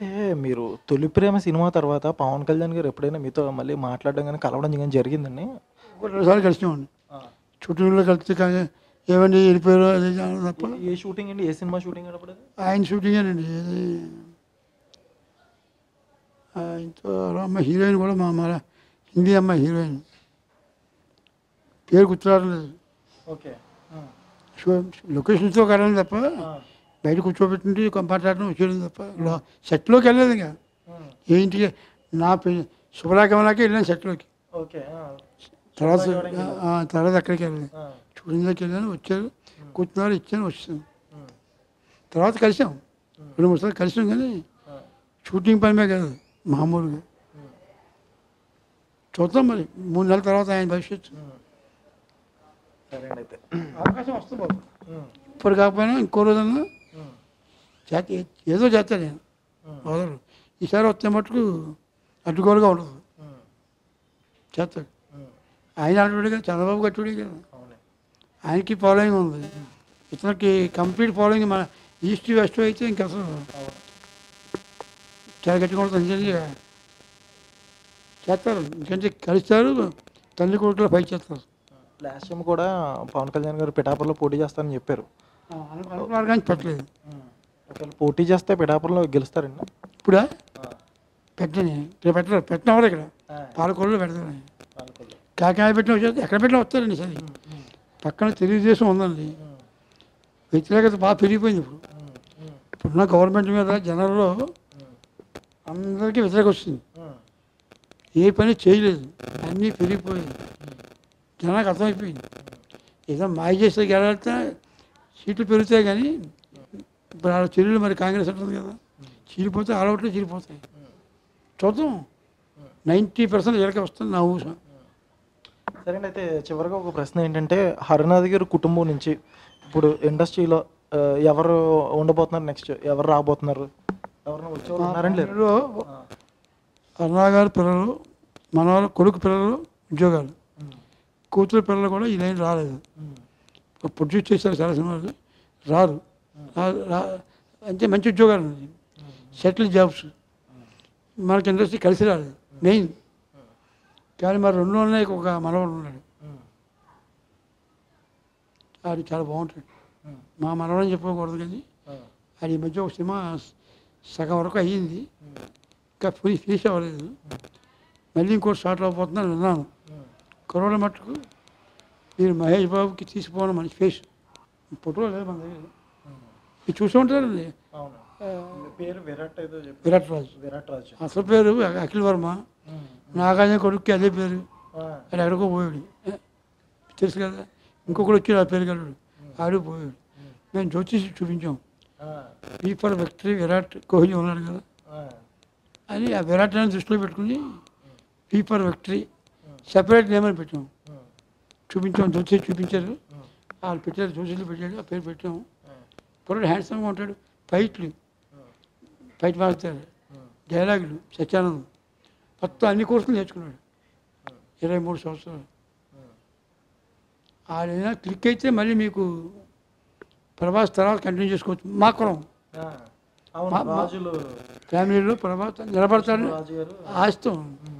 అయితే మీరు 'తొలి ప్రేమ' సినిమా తర్వాత పవన్ కళ్యాణ్ గారు ఎప్పుడైనా మీతో మళ్ళీ మాట్లాడడం గాని, కలవడం గాని జరిగిందండి? ఒకటి 2 సార్లు కలిసినామండి. ఆ! షూటింగ్‌లో కలిస్తే కానీ ఏవండీ వెళ్ళిపోయారు అది ఇది అనడం తప్ప ఏ షూటింగ్ అండి? ఏ సినిమా షూటింగ్ అండి అప్పుడది? ఆయన షూటింగేనండి. ఏది ఆయనతో ఎవరో అమ్మాయి హీరోయిన్ కూడా మన హిందీ అమ్మాయి హీరోయిన్. పేరు గుర్తు రావడం లేదు. ఓకే. ఆ! షో లొకేషన్స్‌తో కలవడం తప్ప ఆ! బయట కూర్చోబెట్టింటి మాట్లాడడం వచ్చేయడం తప్ప సెట్‌లోకి వెళ్ళలేదు ఇంక. హ్మ్. ఏ ఇంటికి నా శుభలాగమనాకే వెళ్ళాను సెట్‌లోకి. ఓకే. ఆ! తర్వాత శుభ్రంగా తర్వాత ఎక్కడికి వెళ్ళలేదు. ఆ! షూటింగ్‌లోకి వెళ్ళాను, వచ్చారు, కూర్చున్నారు, ఇచ్చాను, వచ్చేసాను. హ్మ్. తర్వాత కలిసాం. 2, 3 సార్లు కలిసాం కానీ ఆ! షూటింగ్ పని మీద కాదు, మామూలుగా. హ్మ్. చూద్దాం మరి 3 నెలల తర్వాత ఆయన భవిష్యత్తు. హ్మ్. సరేండి అయితే. అవకాశం వస్తుంది బాబు. హ్మ్. ఇప్పుడు కాకపోయినా ఇంకో రోజన్నా హ్మ్. చేత ఏదో చేస్తాను నేను. హ్మ్. వదలరు. ఈసారి వస్తే మటుకు అడ్డుగోలుగా ఉండదు. హ్మ్. చేస్తాడు. హ్మ్. ఆయన అటుడే కదా, చంద్రబాబు గట్టుడే కదా. అవునండి. ఆయనకి ఫాలోయింగ్ ఉంది. ఇతనికి కంప్లీట్ ఫాలోయింగ్ మన ఈస్ట్ వెస్ట్ అయితే ఇంక అసలు అవును. చాలా గట్టిగా ఉంటుంది. నిజంగా చేస్తారు. ఎందుకంటే కలుస్తారు, తల్లి కొడుకులో ఫైట్ చేస్తారు. లాస్ట్ టైమ్ కూడా పవన్ కళ్యాణ్ గారు పిఠాపురంలో పోటీ చేస్తారని చెప్పారు. అనుకున్నారు కానీ పెట్టలేదు. హ్మ్. ఒకవేళ పోటీ చేస్తే పిఠాపురంలో గెలుస్తారండి? ఇప్పుడా ఆ! పెట్టని ఇక్కడ పెట్టరు, పెట్టినవారు ఇక్కడ ఆ! పాలకొల్లులో పెడతారు. పాలకొల్లు. కాకినాడ పెట్టిన వచ్చేది ఎక్కడ పెట్టినా వస్తారండి సరే. హ్మ్. హ్మ్. పక్కన తెలుగుదేశం ఉందండి. హ్మ్. వ్యతిరేకత బాగా పెరిగిపోయింది ఇప్పుడు. హ్మ్. హ్మ్. ఇప్పుడున్న గవర్నమెంట్ మీద జనాల్లో హ్మ్. అందరికీ వ్యతిరేకత వస్తుంది. హ్మ్. ఏ పని చేయలేదు, అన్నీ పెరిగిపోయింది. జనానికి అర్థమైపోయింది. ఏదో మాయ చేస్తే గెలిస్తే సీట్లు పెరుగుతాయి కానీ ఇప్పుడు వాళ్ళ చెల్లెలు మరి కాంగ్రెస్ ఉంటుంది కదా, చీలిపోతే ఆడవట్లు చీలిపోతాయి. చూద్దాం. 90% వీళ్ళకే వస్తుంది నా ఊహ. సరేండి. అయితే చివరిగా ఒక ప్రశ్న ఏంటంటే, హరినాథ్ గారి కుటుంబం నుంచి ఇప్పుడు ఇండస్ట్రీలో ఎవరు ఉండబోతున్నారు నెక్స్ట్? ఎవరు రాబోతున్నారు? ఎవరైనా వచ్చేవాళ్ళు మా ఉన్నారండి లేరా? ఫ్యామిలీలో ఆ! అన్నా గారి పిల్లలు, మనవాళ్ళ కొడుకు పిల్లలు ఉద్యోగాలు, హ్మ్. కూతురు పిల్లలు కూడా ఈ లైన్ రాలేదు. హ్మ్. ప్రొడ్యూస్ చేశారు చాలా సినిమాలు, రారు. రా- రా- అంటే మంచి ఉద్యోగాలు ఉన్నాయి, హ్మ్. Settle jobs. హ్మ్. మనకి ఇండస్ట్రీ కలిసి రాలేదు మెయిన్. కానీ మరి 2 ఉన్నాయి, ఒక మనవడు ఉన్నాడు, హ్మ్. ఆడు చాలా బాగుంటాడు. హ్మ్. మా మనవడని చెప్పుకోకూడదు కానీ ఆ! అది ఈ మధ్య ఒక సినిమా సగం వరకు అయ్యింది, హ్మ్. ఇంకా ఫినిష్ అవ్వలేదు. మళ్ళీ ఇంకోటి స్టార్ట్ అవబోతుందని విన్నాను. హ్మ్. కుర్రోళ్ళ మట్టుకు మీరు మహేష్ బాబుకి తీసిపోవడం మంచి ఫేస్. ఫోటో లేదు మన దగ్గర, హ్మ్. మీరు చూసి ఉంటారండి. అవును. మీ పేరు విరాట్ ఏదో చెప్పారు. విరాట్ రాజు విరాట్ రాజు. అసలు పేరు అఖిల్ వర్మ. హ్మ్. నాగార్జున కొడుక్కి అదే పేరు. ఆ! అది ఎక్కడికో పోయాడు. తెలుసు కదా. ఇంకొకడు వచ్చి ఆ పేరు గలడు, ఆడు పోయాడు. మేము జ్యోతిషి చూపించాం. ఆ! ఈ ఫర్ విక్టరీ విరాట్ కోహ్లీ ఉన్నాడు కదా ఆ! అని, ఆ విరాట్ అని దృష్టిలో పెట్టుకుని P for victory separate name అని పెట్టాం. హ్మ్. చూపించాం, జ్యోతిషి చూపించారు, హ్మ్. వాళ్ళు పెట్టారు, జ్యోతిషులు పెట్టాడు, ఆ పేరు పెట్టాము. హ్మ్. పొరడు హ్యాండ్సమ్గా ఉంటాడు, ఫైట్లు, హ్మ్. ఫైట్ మారుతాడు, హ్మ్. డైలాగులు, సత్యానందం, మొత్తం అన్ని కోర్సులు నేర్చుకున్నాడు. 23 సంవత్సరాలు. హ్మ్. ఆడైనా క్లిక్ అయితే మళ్ళీ మీకు ప్రభాస్ తర్వాత కంటిన్యూ చేసుకోవచ్చు. మా కులం, ఆ! అవును. మా రాజులు ఫ్యామిలీలో ప్రభాస్ నిలబడతాడని కృష్ణరాజు గారు. ఆశతో హ్మ్.